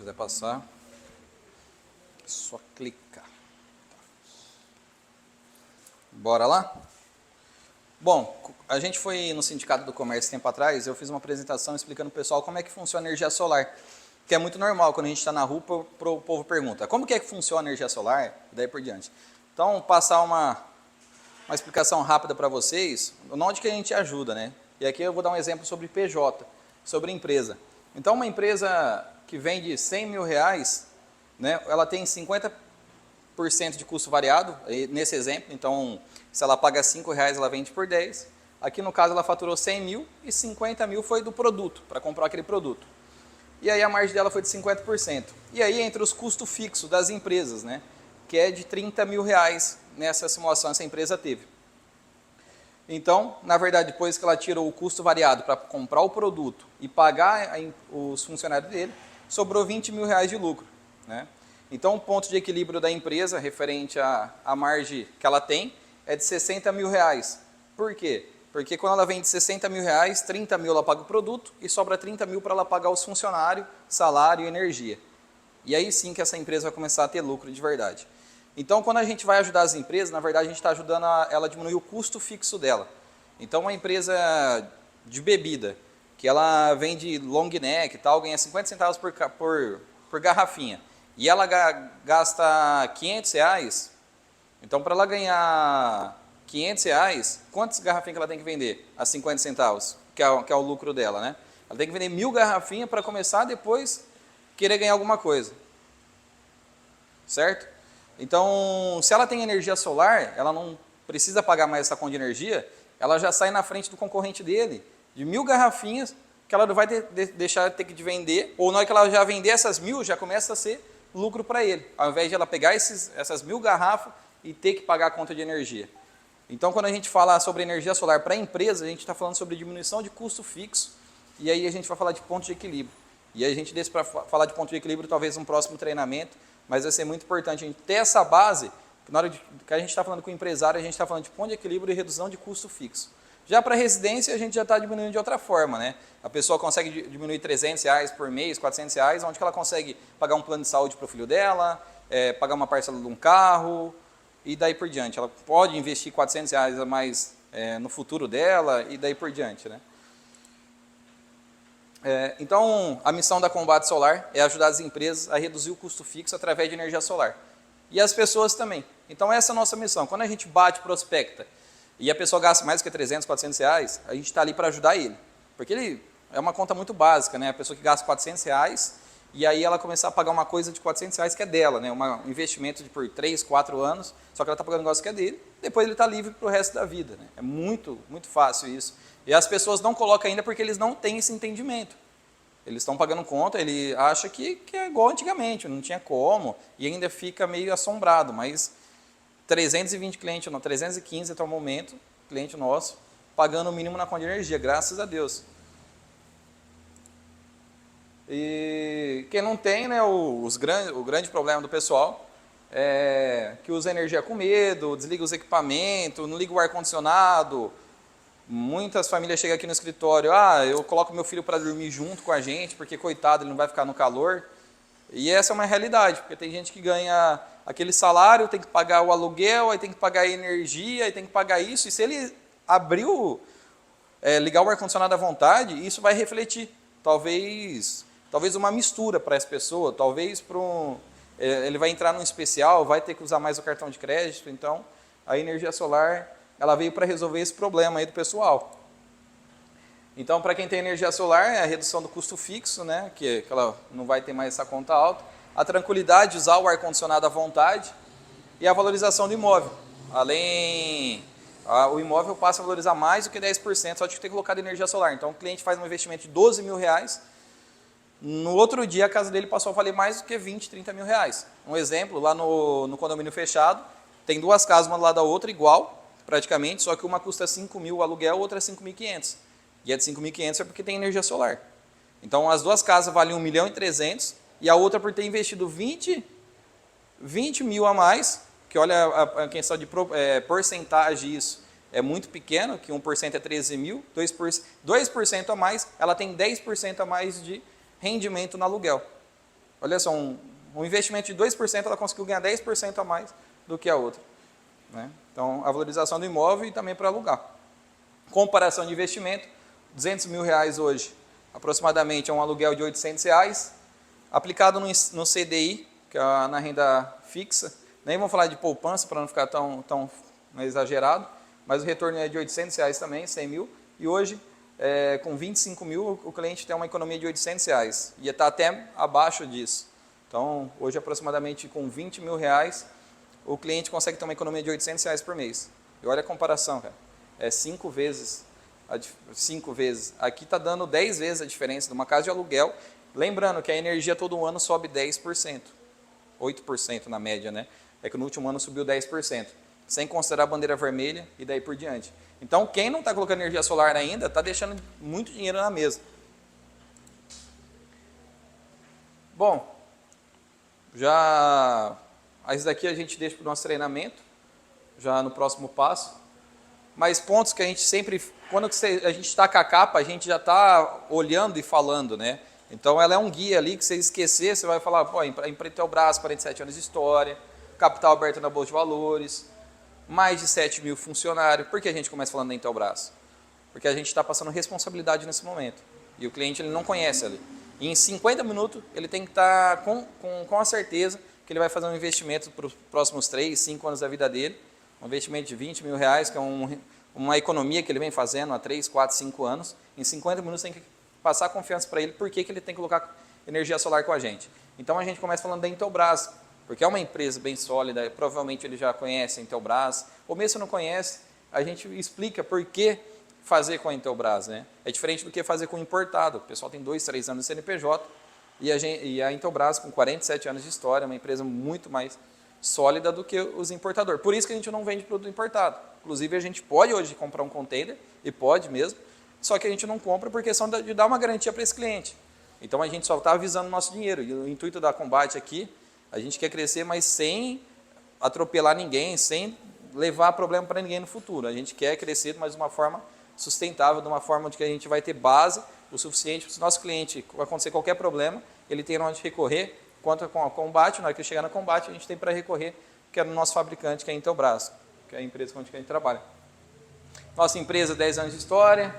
quiser passar, só clicar. Bora lá? Bom, a gente foi no Sindicato do Comércio tempo atrás, eu fiz uma apresentação explicando para o pessoal como é que funciona a energia solar, que é muito normal quando a gente está na rua, o povo pergunta, como que é que funciona a energia solar? E daí por diante. Então, passar uma explicação rápida para vocês, onde que a gente ajuda, né? E aqui eu vou dar um exemplo sobre PJ, sobre empresa. Então, uma empresa que vende 100 mil reais, né, ela tem 50% de custo variado, nesse exemplo, então, se ela paga 5 reais, ela vende por 10. Aqui, no caso, ela faturou 100 mil e 50 mil foi do produto, para comprar aquele produto. E aí, a margem dela foi de 50%. E aí, entre os custos fixos das empresas, né, que é de 30 mil reais nessa simulação, essa empresa teve. Então, na verdade, depois que ela tirou o custo variado para comprar o produto e pagar os funcionários dele, sobrou 20 mil reais de lucro, né? Então, o ponto de equilíbrio da empresa, referente à margem que ela tem, é de 60 mil reais. Por quê? Porque quando ela vende 60 mil reais, 30 mil ela paga o produto e sobra 30 mil para ela pagar os funcionários, salário e energia. E aí sim que essa empresa vai começar a ter lucro de verdade. Então, quando a gente vai ajudar as empresas, na verdade, a gente está ajudando ela a diminuir o custo fixo dela. Então, uma empresa de bebida, que ela vende long neck e tal, ganha 50 centavos por garrafinha, e ela gasta 500 reais, então, para ela ganhar 500 reais, quantas garrafinhas que ela tem que vender? A 50 centavos, que é o lucro dela, né? Ela tem que vender 1000 garrafinhas para começar, depois querer ganhar alguma coisa. Certo? Então, se ela tem energia solar, ela não precisa pagar mais essa conta de energia, ela já sai na frente do concorrente dele, de 1000 garrafinhas, que ela não vai deixar de ter que vender, ou na hora que ela já vender essas 1000, já começa a ser lucro para ele, ao invés de ela pegar essas 1000 garrafas e ter que pagar a conta de energia. Então, quando a gente fala sobre energia solar para a empresa, a gente está falando sobre diminuição de custo fixo, e aí a gente vai falar de ponto de equilíbrio. E aí a gente deixa para falar de ponto de equilíbrio, talvez um próximo treinamento, mas vai ser muito importante a gente ter essa base, na hora que a gente está falando com o empresário, a gente está falando de ponto de equilíbrio e redução de custo fixo. Já para a residência, a gente já está diminuindo de outra forma, né? A pessoa consegue diminuir 300 reais por mês, 400 reais, onde que ela consegue pagar um plano de saúde para o filho dela, pagar uma parcela de um carro, e daí por diante. Ela pode investir 400 reais a mais no futuro dela, e daí por diante, né? Então, a missão da Combate Solar é ajudar as empresas a reduzir o custo fixo através de energia solar. E as pessoas também. Então, essa é a nossa missão. Quando a gente bate, prospecta, e a pessoa gasta mais do que 300, 400 reais, a gente está ali para ajudar ele. Porque ele é uma conta muito básica, né? A pessoa que gasta 400 reais, e aí ela começar a pagar uma coisa de 400 reais que é dela, né? Um investimento por 3, 4 anos, só que ela está pagando um negócio que é dele, depois ele está livre para o resto da vida, né? É muito, muito fácil isso. E as pessoas não colocam ainda porque eles não têm esse entendimento. Eles estão pagando conta, ele acha que é igual antigamente, não tinha como, e ainda fica meio assombrado, mas 320 clientes, não, 315 até o momento, cliente nosso, pagando o mínimo na conta de energia, graças a Deus. E quem não tem, né, o grande problema do pessoal é que usa energia com medo, desliga os equipamentos, não liga o ar-condicionado. Muitas famílias chegam aqui no escritório, eu coloco meu filho para dormir junto com a gente, porque coitado, ele não vai ficar no calor. E essa é uma realidade, porque tem gente que ganha aquele salário, tem que pagar o aluguel, aí tem que pagar a energia, aí tem que pagar isso, e se ele ligar o ar-condicionado à vontade, isso vai refletir. Talvez uma mistura para essa pessoa, talvez ele vai entrar num especial, vai ter que usar mais o cartão de crédito, então a energia solar ela veio para resolver esse problema aí do pessoal. Então, para quem tem energia solar, é a redução do custo fixo, né, que ela não vai ter mais essa conta alta, a tranquilidade de usar o ar-condicionado à vontade e a valorização do imóvel. O imóvel passa a valorizar mais do que 10% só de ter colocado energia solar. Então, o cliente faz um investimento de 12 mil reais, no outro dia a casa dele passou a valer mais do que 20, 30 mil reais. Um exemplo, lá no condomínio fechado, tem 2 casas uma do lado da outra, igual, praticamente, só que uma custa 5 mil o aluguel, outra é 5.500. E a de 5.500 é porque tem energia solar. Então, as 2 casas valem 1.300.000 e a outra por ter investido 20 mil a mais, que olha a questão de porcentagem isso é muito pequeno, que 1% é 13 mil, 2% a mais, ela tem 10% a mais de rendimento no aluguel. Olha só, um investimento de 2%, ela conseguiu ganhar 10% a mais do que a outra. Né? Então, a valorização do imóvel e também para alugar. Comparação de investimento, R$200 mil hoje, aproximadamente é um aluguel de R$800, aplicado no CDI, que é na renda fixa. Nem vamos falar de poupança para não ficar tão exagerado, mas o retorno é de R$800 também, 100 mil, e hoje, com 25 mil, o cliente tem uma economia de R$800, e está até abaixo disso. Então, hoje, aproximadamente com 20 mil reais, o cliente consegue ter uma economia de R$800 por mês. E olha a comparação, cara. É 5 vezes. 5 vezes. Aqui está dando 10 vezes a diferença de uma casa de aluguel. Lembrando que a energia todo ano sobe 10%. 8% na média, né? É que no último ano subiu 10%. Sem considerar a bandeira vermelha e daí por diante. Então, quem não está colocando energia solar ainda, está deixando muito dinheiro na mesa. Bom, isso daqui a gente deixa para o nosso treinamento, já no próximo passo. Mas pontos que a gente sempre, quando a gente está com a capa, a gente já está olhando e falando, né? Então ela é um guia ali que você esquecer, você vai falar, pô, Intelbras, 47 anos de história, capital aberto na Bolsa de Valores, mais de 7 mil funcionários. Por que a gente começa falando da Intelbras? Porque a gente está passando responsabilidade nesse momento. E o cliente ele não conhece ali. E em 50 minutos ele tem que estar com a certeza que ele vai fazer um investimento para os próximos 3, 5 anos da vida dele, um investimento de 20 mil reais, que é uma economia que ele vem fazendo há 3, 4, 5 anos. Em 50 minutos tem que passar confiança para ele, por que ele tem que colocar energia solar com a gente. Então a gente começa falando da Intelbras, porque é uma empresa bem sólida, provavelmente ele já conhece a Intelbras, ou mesmo se não conhece, a gente explica por que fazer com a Intelbras. Né? É diferente do que fazer com o importado. O pessoal tem 2, 3 anos de CNPJ, e a Intelbras, com 47 anos de história, é uma empresa muito mais sólida do que os importadores. Por isso que a gente não vende produto importado. Inclusive, a gente pode hoje comprar um container, e pode mesmo, só que a gente não compra por questão de dar uma garantia para esse cliente. Então, a gente só está avisando o nosso dinheiro. E o intuito da Combate aqui, a gente quer crescer, mas sem atropelar ninguém, sem levar problema para ninguém no futuro. A gente quer crescer, mas de uma forma sustentável, de uma forma de que a gente vai ter base o suficiente para o nosso cliente, acontecer qualquer problema, ele tem onde recorrer. Conta com a Combate, na hora que chegar na Combate, a gente tem para recorrer, que é o nosso fabricante, que é a Intelbras, que é a empresa com a que a gente trabalha. Nossa empresa, 10 anos de história,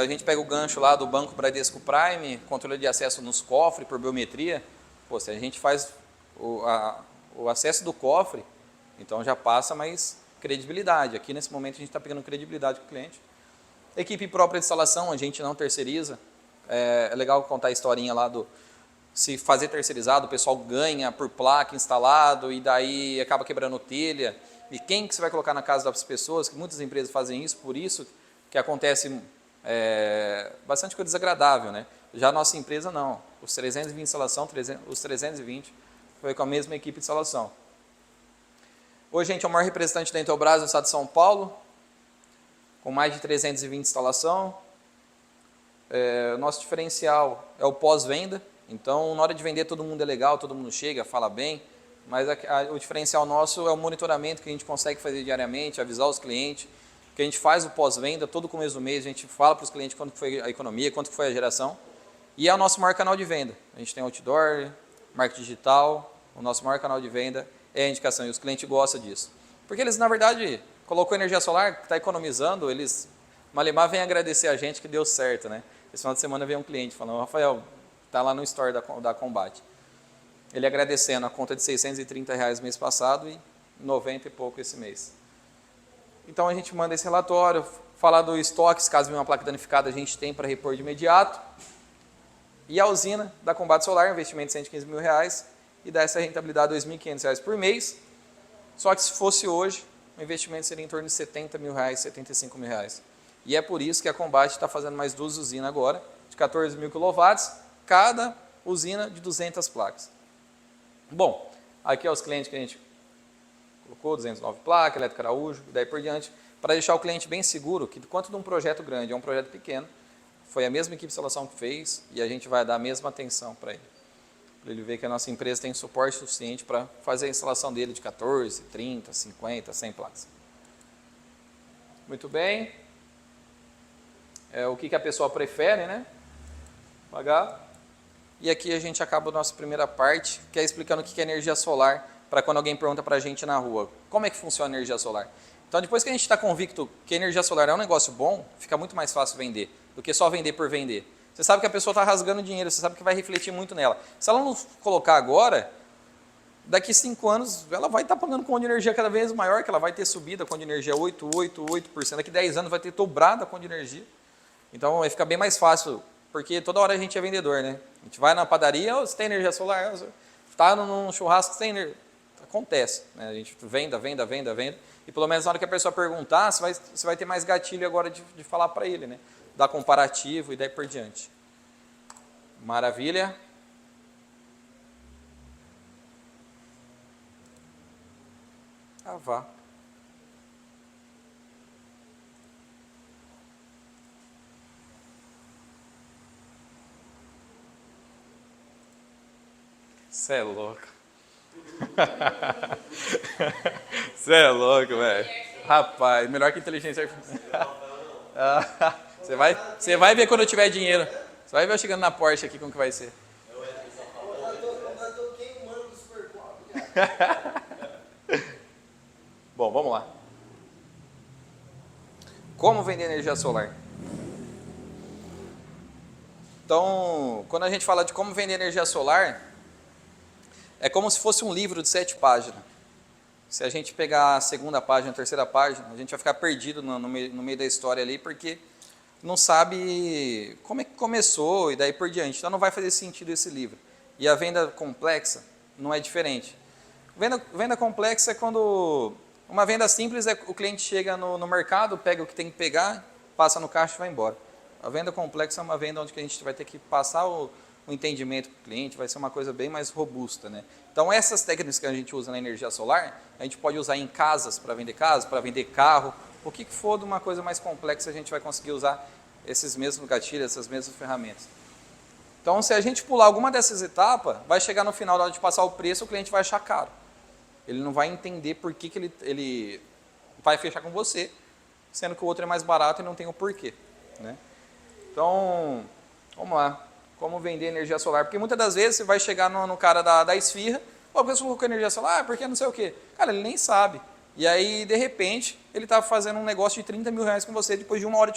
a gente pega o gancho lá do Banco Bradesco Prime, controle de acesso nos cofres por biometria. Pô, se a gente faz o acesso do cofre, então já passa mais credibilidade. Aqui nesse momento a gente está pegando credibilidade com o cliente. Equipe própria de instalação, a gente não terceiriza. É legal contar a historinha lá do... Se fazer terceirizado, o pessoal ganha por placa instalado e daí acaba quebrando telha. E quem que você vai colocar na casa das pessoas? Que muitas empresas fazem isso, por isso que acontece bastante coisa desagradável. Né? Já a nossa empresa não. Os 320 de instalação, os 320 foi com a mesma equipe de instalação. Hoje a gente é o maior representante da Intelbras no estado de São Paulo, com mais de 320 de instalação. Nosso diferencial é o pós-venda. Então, na hora de vender, todo mundo é legal, todo mundo chega, fala bem, mas o diferencial nosso é o monitoramento que a gente consegue fazer diariamente, avisar os clientes, que a gente faz o pós-venda, todo começo do mês, a gente fala para os clientes quanto foi a economia, quanto foi a geração, e é o nosso maior canal de venda. A gente tem outdoor, marketing digital, o nosso maior canal de venda é a indicação, e os clientes gostam disso. Porque eles, na verdade, colocou energia solar, está economizando, eles, malemar, vem agradecer a gente que deu certo, né? Esse final de semana veio um cliente falando, Rafael, está lá no store da Combate. Ele agradecendo a conta de R$630 mês passado e 90 e pouco esse mês. Então a gente manda esse relatório, falar do estoque, caso venha uma placa danificada, a gente tem para repor de imediato. E a usina da Combate Solar, investimento de R$115 mil, e dá essa rentabilidade de R$2.500 por mês. Só que se fosse hoje, o investimento seria em torno de R$70 mil, R$75 mil. E é por isso que a Combate está fazendo mais 2 usinas agora, de 14 mil kW, cada usina de 200 placas. Bom, aqui é os clientes que a gente colocou, 209 placas, Elétrica Araújo, e daí por diante, para deixar o cliente bem seguro que quanto de um projeto grande é um projeto pequeno, foi a mesma equipe de instalação que fez e a gente vai dar a mesma atenção para ele. Para ele ver que a nossa empresa tem suporte suficiente para fazer a instalação dele de 14, 30, 50, 100 placas. Muito bem. O que a pessoa prefere, né? Pagar. E aqui a gente acaba a nossa primeira parte, que é explicando o que é energia solar, para quando alguém pergunta para a gente na rua, como é que funciona a energia solar? Então, depois que a gente está convicto que a energia solar é um negócio bom, fica muito mais fácil vender, do que só vender por vender. Você sabe que a pessoa está rasgando dinheiro, você sabe que vai refletir muito nela. Se ela não colocar agora, daqui 5 anos, ela vai estar pagando conta de energia cada vez maior, que ela vai ter subida a conta de energia 8%. Daqui 10 anos vai ter dobrado a conta de energia. Então, vai ficar bem mais fácil, porque toda hora a gente é vendedor, né? A gente vai na padaria, oh, você tem energia solar? Está num churrasco, você tem energia? Acontece, né? A gente venda, e pelo menos na hora que a pessoa perguntar, você vai ter mais gatilho agora de falar para ele, né? Dar comparativo e daí por diante. Maravilha. Ah, vá. Você é louco. Você é louco, velho. Rapaz, melhor que inteligência artificial. Você vai ver quando eu tiver dinheiro. Você vai ver eu chegando na Porsche aqui como que vai ser. Bom, vamos lá. Como vender energia solar? Então, quando a gente fala de como vender energia solar, é como se fosse um livro de 7 páginas. Se a gente pegar a segunda página, a terceira página, a gente vai ficar perdido no meio da história ali, porque não sabe como é que começou e daí por diante. Então não vai fazer sentido esse livro. E a venda complexa não é diferente. Venda complexa é quando... Uma venda simples é o cliente chega no mercado, pega o que tem que pegar, passa no caixa e vai embora. A venda complexa é uma venda onde a gente vai ter que passar o entendimento para o cliente, vai ser uma coisa bem mais robusta, né? Então essas técnicas que a gente usa na energia solar, a gente pode usar em casas, para vender carro, o que for de uma coisa mais complexa, a gente vai conseguir usar esses mesmos gatilhos, essas mesmas ferramentas. Então se a gente pular alguma dessas etapas, vai chegar no final, na hora de passar o preço, o cliente vai achar caro. Ele não vai entender por que ele vai fechar com você, sendo que o outro é mais barato e não tem o porquê, né? Então, vamos lá. Como vender energia solar? Porque muitas das vezes você vai chegar no cara da esfirra, a pessoa colocou energia solar, porque não sei o quê. Cara, ele nem sabe. E aí, de repente, ele está fazendo um negócio de 30 mil reais com você depois de 1 hora de